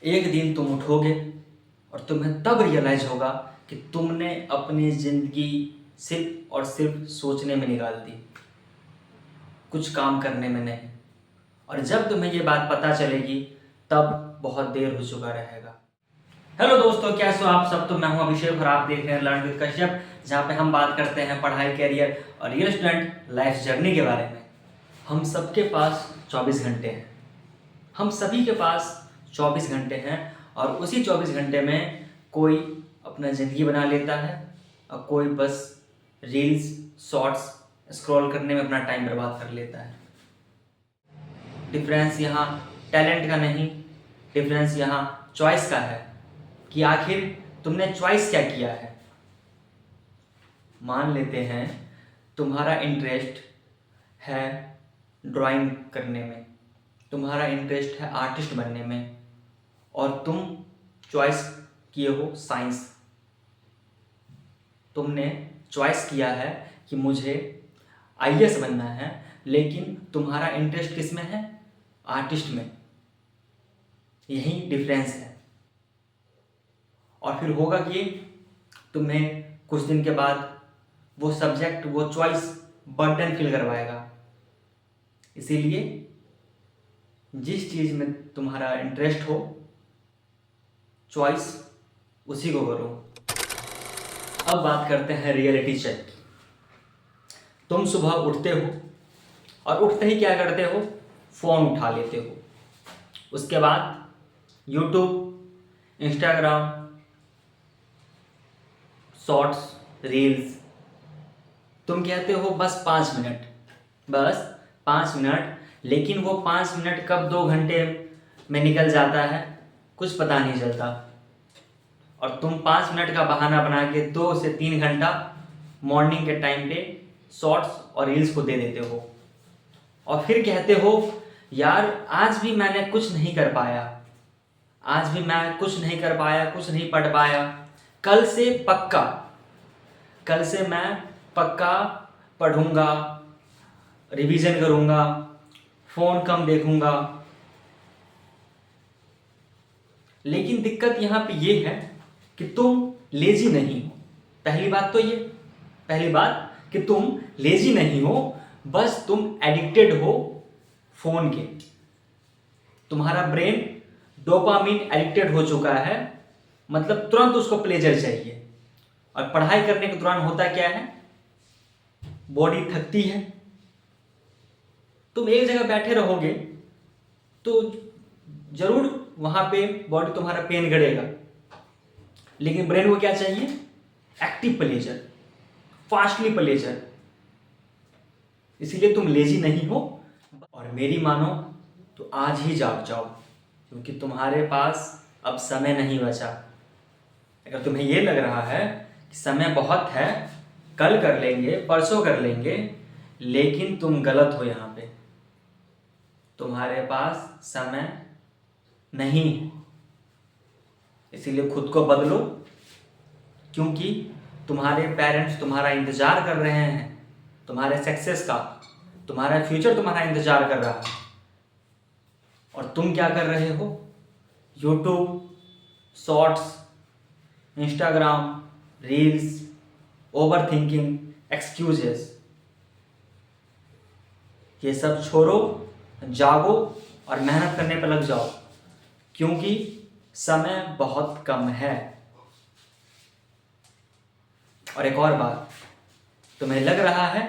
एक दिन तुम उठोगे और तुम्हें तब रियलाइज होगा कि तुमने अपनी ज़िंदगी सिर्फ और सिर्फ सोचने में निकाल दी, कुछ काम करने में नहीं। और जब तुम्हें ये बात पता चलेगी तब बहुत देर हो चुका रहेगा। हेलो दोस्तों, कैसे हो आप सब। तो मैं हूं अभिषेक और आप देख रहे हैं लर्न विद कश्यप, जहां पे हम बात करते हैं पढ़ाई, करियर और रियल स्टूडेंट लाइफ जर्नी के बारे में। हम सबके पास 24 घंटे हैं, हम सभी के पास 24 घंटे हैं और उसी 24 घंटे में कोई अपना ज़िंदगी बना लेता है और कोई बस रील्स, शॉर्ट्स स्क्रॉल करने में अपना टाइम बर्बाद कर लेता है। डिफरेंस यहाँ टैलेंट का नहीं, डिफरेंस यहाँ चॉइस का है कि आखिर तुमने चॉइस क्या किया है। मान लेते हैं तुम्हारा इंटरेस्ट है ड्राइंग करने में, तुम्हारा इंटरेस्ट है आर्टिस्ट बनने में और तुम चॉइस किए हो साइंस। तुमने चॉइस किया है कि मुझे आईएएस बनना है, लेकिन तुम्हारा इंटरेस्ट किस में है? आर्टिस्ट में। यही डिफरेंस है। और फिर होगा कि तुम्हें कुछ दिन के बाद वो सब्जेक्ट, वो चॉइस बर्डन फील करवाएगा। इसीलिए जिस चीज़ में तुम्हारा इंटरेस्ट हो, चॉइस उसी को करो। अब बात करते हैं रियलिटी चेक की। तुम सुबह उठते हो और उठते ही क्या करते हो? फ़ोन उठा लेते हो। उसके बाद यूट्यूब, इंस्टाग्राम, शॉर्ट्स, रील्स। तुम कहते हो बस 5 मिनट, बस 5 मिनट, लेकिन वो 5 मिनट कब 2 घंटे में निकल जाता है कुछ पता नहीं चलता। और तुम 5 मिनट का बहाना बना के 2 से 3 घंटा मॉर्निंग के टाइम पे शॉर्ट्स और रील्स को दे देते हो। और फिर कहते हो यार आज भी मैंने कुछ नहीं कर पाया, आज भी मैं कुछ नहीं कर पाया, कुछ नहीं पढ़ पाया। कल से पक्का, कल से मैं पक्का पढ़ूंगा, रिवीजन करूंगा, फ़ोन कम देखूंगा। लेकिन दिक्कत यहाँ पे ये है कि तुम लेजी नहीं हो। पहली बात तो ये, पहली बात कि तुम लेजी नहीं हो, बस तुम एडिक्टेड हो फ़ोन के। तुम्हारा ब्रेन डोपामिन एडिक्टेड हो चुका है, मतलब तुरंत उसको प्लेजर चाहिए। और पढ़ाई करने के दौरान होता क्या है? बॉडी थकती है। तुम एक जगह बैठे रहोगे तो जरूर वहां पे बॉडी तुम्हारा पेन करेगा, लेकिन ब्रेन को क्या चाहिए? Active pleasure, fastly pleasure. इसीलिए तुम लेजी नहीं हो। और मेरी मानो तो आज ही जाग जाओ, क्योंकि तुम्हारे पास अब समय नहीं बचा। अगर तुम्हें ये लग रहा है कि समय बहुत है, कल कर लेंगे, परसों कर लेंगे, लेकिन तुम गलत हो। यहाँ पे तुम्हारे पास समय नहीं है। इसीलिए खुद को बदलो, क्योंकि तुम्हारे पेरेंट्स तुम्हारा इंतज़ार कर रहे हैं, तुम्हारे सक्सेस का, तुम्हारा फ्यूचर तुम्हारा इंतज़ार कर रहा है। और तुम क्या कर रहे हो? YouTube, shorts, Instagram, reels, over thinking, excuses, ये सब छोड़ो, जागो और मेहनत करने पर लग जाओ, क्योंकि समय बहुत कम है। और एक और बात, तुम्हें लग रहा है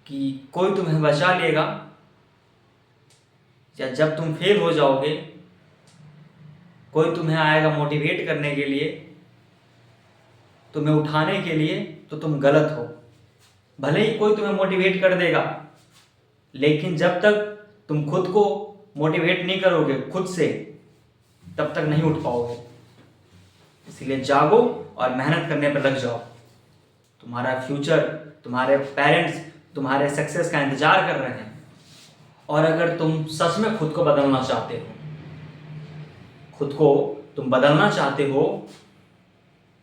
कि कोई तुम्हें बचा लेगा, या जब तुम फेल हो जाओगे कोई तुम्हें आएगा मोटिवेट करने के लिए, तुम्हें उठाने के लिए, तो तुम गलत हो। भले ही कोई तुम्हें मोटिवेट कर देगा, लेकिन जब तक तुम खुद को मोटिवेट नहीं करोगे खुद से, तब तक नहीं उठ पाओगे। इसलिए जागो और मेहनत करने पर लग जाओ। तुम्हारा फ्यूचर, तुम्हारे पेरेंट्स तुम्हारे सक्सेस का इंतजार कर रहे हैं। और अगर तुम सच में खुद को बदलना चाहते हो, खुद को तुम बदलना चाहते हो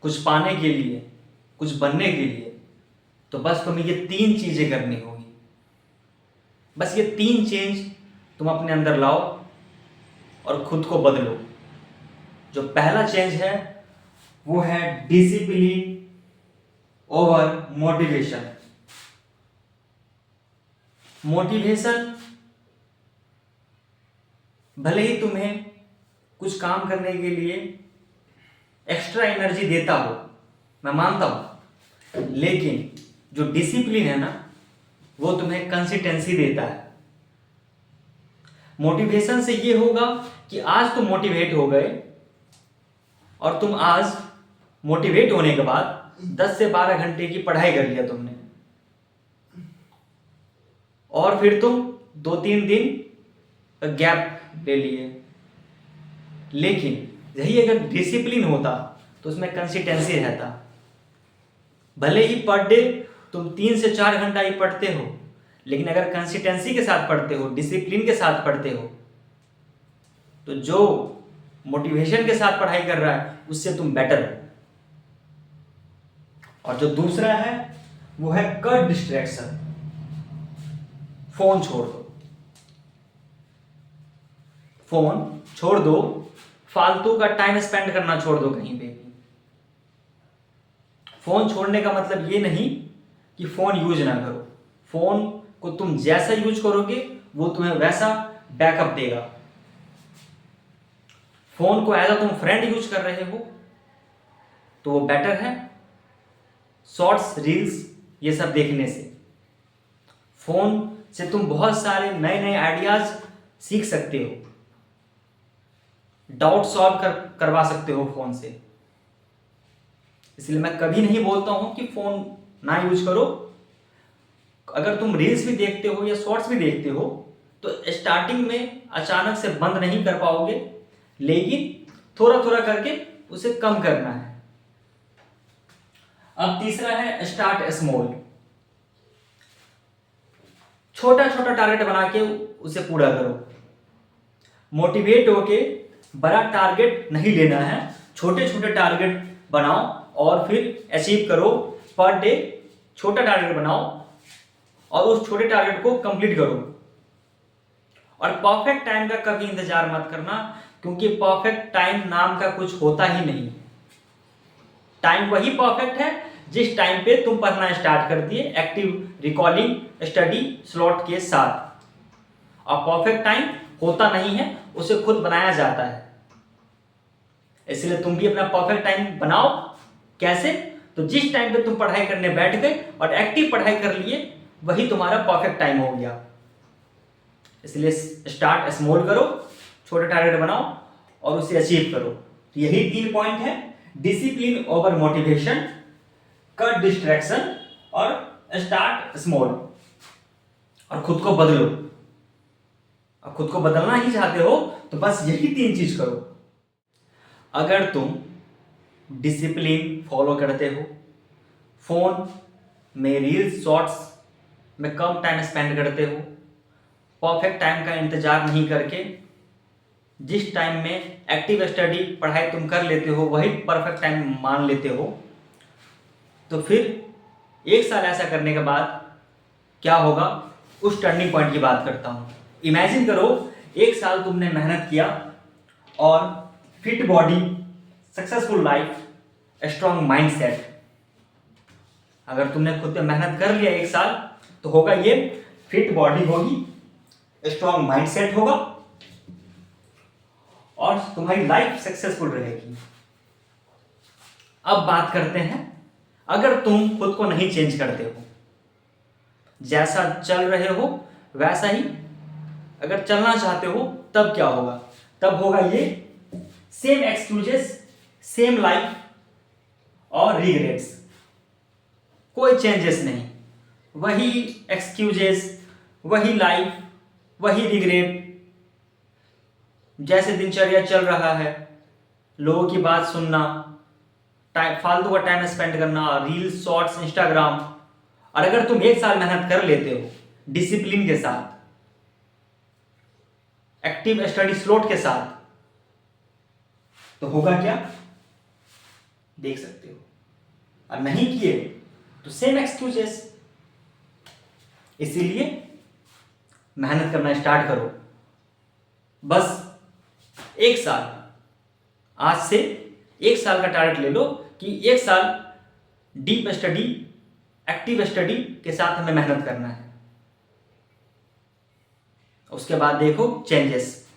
कुछ पाने के लिए, कुछ बनने के लिए, तो बस तुम्हें ये 3 चीज़ें करनी होगी। बस ये 3 चेंज तुम अपने अंदर लाओ और खुद को बदलो। जो पहला चेंज है वो है डिसिप्लिन ओवर मोटिवेशन। मोटिवेशन भले ही तुम्हें कुछ काम करने के लिए एक्स्ट्रा एनर्जी देता हो, मैं मानता हूं, लेकिन जो डिसिप्लिन है ना वो तुम्हें कंसिस्टेंसी देता है। मोटिवेशन से ये होगा कि आज तुम मोटिवेट हो गए और तुम आज मोटिवेट होने के बाद 10 से 12 घंटे की पढ़ाई कर लिया तुमने, और फिर तुम 2-3 दिन गैप ले लिए। लेकिन यही अगर डिसिप्लिन होता तो उसमें कंसिस्टेंसी रहता। भले ही पर डे तुम 3 से 4 घंटा ही पढ़ते हो, लेकिन अगर कंसिस्टेंसी के साथ पढ़ते हो, डिसिप्लिन के साथ पढ़ते हो, तो जो मोटिवेशन के साथ पढ़ाई कर रहा है उससे तुम बेटर हो। और जो दूसरा है वो है कट डिस्ट्रैक्शन। फोन छोड़ दो, फोन छोड़ दो, फालतू का टाइम स्पेंड करना छोड़ दो कहीं पे भी। फोन छोड़ने का मतलब ये नहीं कि फोन यूज ना करो। फोन को तुम जैसा यूज करोगे वो तुम्हें वैसा बैकअप देगा। फोन को एज अ तुम फ्रेंड यूज कर रहे हो तो वो बेटर है शॉर्ट्स, रील्स ये सब देखने से। फोन से तुम बहुत सारे नए नए आइडियाज सीख सकते हो, डाउट सॉल्व करवा सकते हो फोन से। इसलिए मैं कभी नहीं बोलता हूं कि फोन ना यूज करो। अगर तुम रील्स भी देखते हो या शॉर्ट्स भी देखते हो तो स्टार्टिंग में अचानक से बंद नहीं कर पाओगे, लेकिन थोड़ा थोड़ा करके उसे कम करना है। अब तीसरा है स्टार्ट स्मॉल। छोटा छोटा टारगेट बना के उसे पूरा करो। मोटिवेट होके बड़ा टारगेट नहीं लेना है, छोटे छोटे टारगेट बनाओ और फिर अचीव करो। पर डे छोटा टारगेट बनाओ और उस छोटे टारगेट को कंप्लीट करो। और परफेक्ट टाइम का कभी इंतजार मत करना, क्योंकि परफेक्ट टाइम नाम का कुछ होता ही नहीं। टाइम वही परफेक्ट है जिस टाइम पे तुम पढ़ना स्टार्ट कर दिए एक्टिव रिकॉलिंग स्टडी स्लॉट के साथ। और परफेक्ट टाइम होता नहीं है, उसे खुद बनाया जाता है। इसलिए तुम भी अपना परफेक्ट टाइम बनाओ। कैसे? तो जिस टाइम पे तुम पढ़ाई करने बैठ गए और एक्टिव पढ़ाई कर लिए वही तुम्हारा परफेक्ट टाइम हो गया। इसलिए स्टार्ट स्मॉल करो, छोटे टारगेट बनाओ और उसे अचीव करो। तो यही 3 पॉइंट है, discipline over motivation, cut distraction और स्टार्ट स्मॉल। और खुद को बदलो। अब खुद को बदलना ही चाहते हो तो बस यही 3 चीज करो। अगर तुम डिसिप्लिन फॉलो करते हो, फोन में रील्स शॉर्ट्स में कम टाइम स्पेंड करते हो, परफेक्ट टाइम का इंतजार नहीं करके जिस टाइम में एक्टिव स्टडी पढ़ाई तुम कर लेते हो वही परफेक्ट टाइम मान लेते हो, तो फिर 1 साल ऐसा करने के बाद क्या होगा उस टर्निंग पॉइंट की बात करता हूँ। इमेजिन करो 1 साल तुमने मेहनत किया और fit body, successful life, strong mindset. अगर तुमने खुद पे मेहनत कर लिया 1 साल तो होगा ये फिट बॉडी होगी, स्ट्रॉन्ग माइंडसेट होगा और तुम्हारी लाइफ सक्सेसफुल रहेगी। अब बात करते हैं अगर तुम खुद को नहीं चेंज करते हो, जैसा चल रहे हो वैसा ही अगर चलना चाहते हो, तब क्या होगा? तब होगा ये सेम एक्सक्यूजेस, सेम लाइफ और रिग्रेट्स। कोई चेंजेस नहीं, वही एक्सक्यूजेस, वही लाइफ, वही रिग्रेट। जैसे दिनचर्या चल रहा है, लोगों की बात सुनना, फालतू का टाइम स्पेंड करना, रील्स, शॉर्ट्स, इंस्टाग्राम। और अगर तुम 1 साल मेहनत कर लेते हो डिसिप्लिन के साथ, एक्टिव स्टडी स्लॉट के साथ, तो होगा क्या देख सकते हो। और नहीं किए तो सेम एक्सक्यूजेस। इसीलिए मेहनत करना स्टार्ट करो। बस एक साल, आज से एक साल का टारगेट ले लो कि एक साल डीप स्टडी, एक्टिव स्टडी के साथ हमें मेहनत करना है। उसके बाद देखो चेंजेस,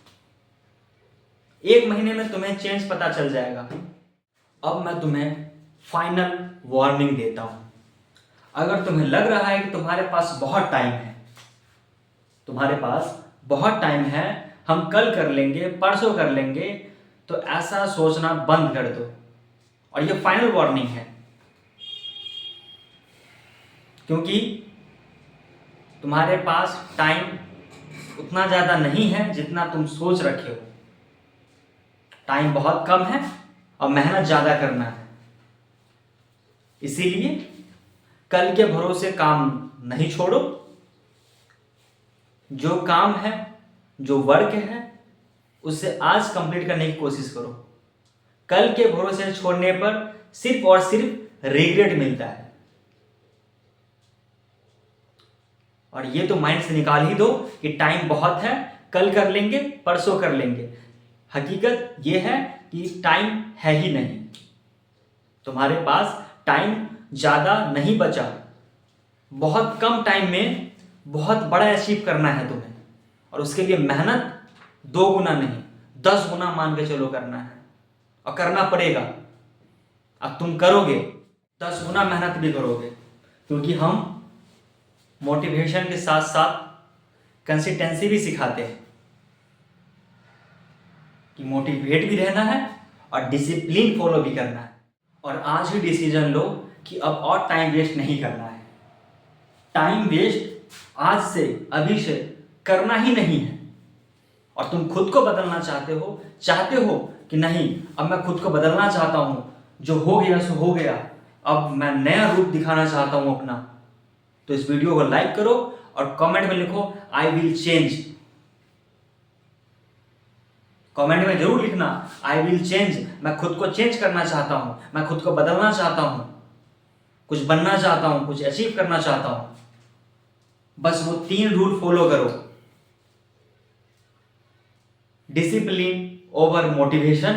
एक महीने में तुम्हें चेंज पता चल जाएगा। अब मैं तुम्हें फाइनल वार्निंग देता हूं। अगर तुम्हें लग रहा है कि तुम्हारे पास बहुत टाइम है, तुम्हारे पास बहुत टाइम है, हम कल कर लेंगे, परसों कर लेंगे, तो ऐसा सोचना बंद कर दो। और ये फाइनल वार्निंग है, क्योंकि तुम्हारे पास टाइम उतना ज़्यादा नहीं है जितना तुम सोच रखे हो। टाइम बहुत कम है और मेहनत ज़्यादा करना है। इसीलिए कल के भरोसे काम नहीं छोड़ो। जो काम है, जो वर्क है, उसे आज कंप्लीट करने की कोशिश करो। कल के भरोसे छोड़ने पर सिर्फ और सिर्फ रिग्रेट मिलता है। और ये तो माइंड से निकाल ही दो कि टाइम बहुत है, कल कर लेंगे, परसों कर लेंगे। हकीकत ये है कि टाइम है ही नहीं। तुम्हारे पास टाइम ज़्यादा नहीं बचा। बहुत कम टाइम में बहुत बड़ा अचीव करना है तुम्हें, और उसके लिए मेहनत 2 गुना नहीं 10 गुना मान के चलो करना है, और करना पड़ेगा। अब तुम करोगे, 10 गुना मेहनत भी करोगे, क्योंकि हम मोटिवेशन के साथ साथ कंसिस्टेंसी भी सिखाते हैं कि मोटिवेट भी रहना है और डिसिप्लिन फॉलो भी करना है। और आज ही डिसीजन लो कि अब और टाइम वेस्ट नहीं करना है। टाइम वेस्ट आज से, अभी से करना ही नहीं है। और तुम खुद को बदलना चाहते हो कि नहीं, अब मैं खुद को बदलना चाहता हूं, जो हो गया सो हो गया, अब मैं नया रूप दिखाना चाहता हूं अपना, तो इस वीडियो को लाइक करो और कमेंट में लिखो आई विल चेंज। कमेंट में जरूर लिखना आई विल चेंज। मैं खुद को चेंज करना चाहता हूं, मैं खुद को बदलना चाहता हूं, कुछ बनना चाहता हूं, कुछ अचीव करना चाहता हूं। बस वो 3 रूल फॉलो करो। Discipline over motivation,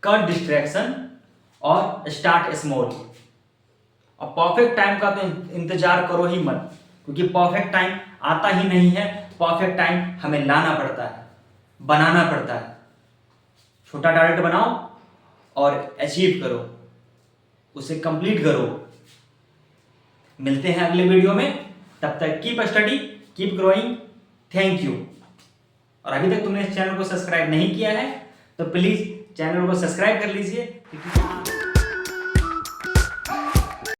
cut distraction और स्टार्ट स्मॉल। और परफेक्ट टाइम का तो इंतजार करो ही मत, क्योंकि परफेक्ट टाइम आता ही नहीं है। परफेक्ट टाइम हमें लाना पड़ता है, बनाना पड़ता है। छोटा टारगेट बनाओ और अचीव करो, उसे कंप्लीट करो। मिलते हैं अगले वीडियो में, तब तक keep study, keep growing. Thank you. और अभी तक तुमने इस चैनल को सब्सक्राइब नहीं किया है तो प्लीज चैनल को सब्सक्राइब कर लीजिए।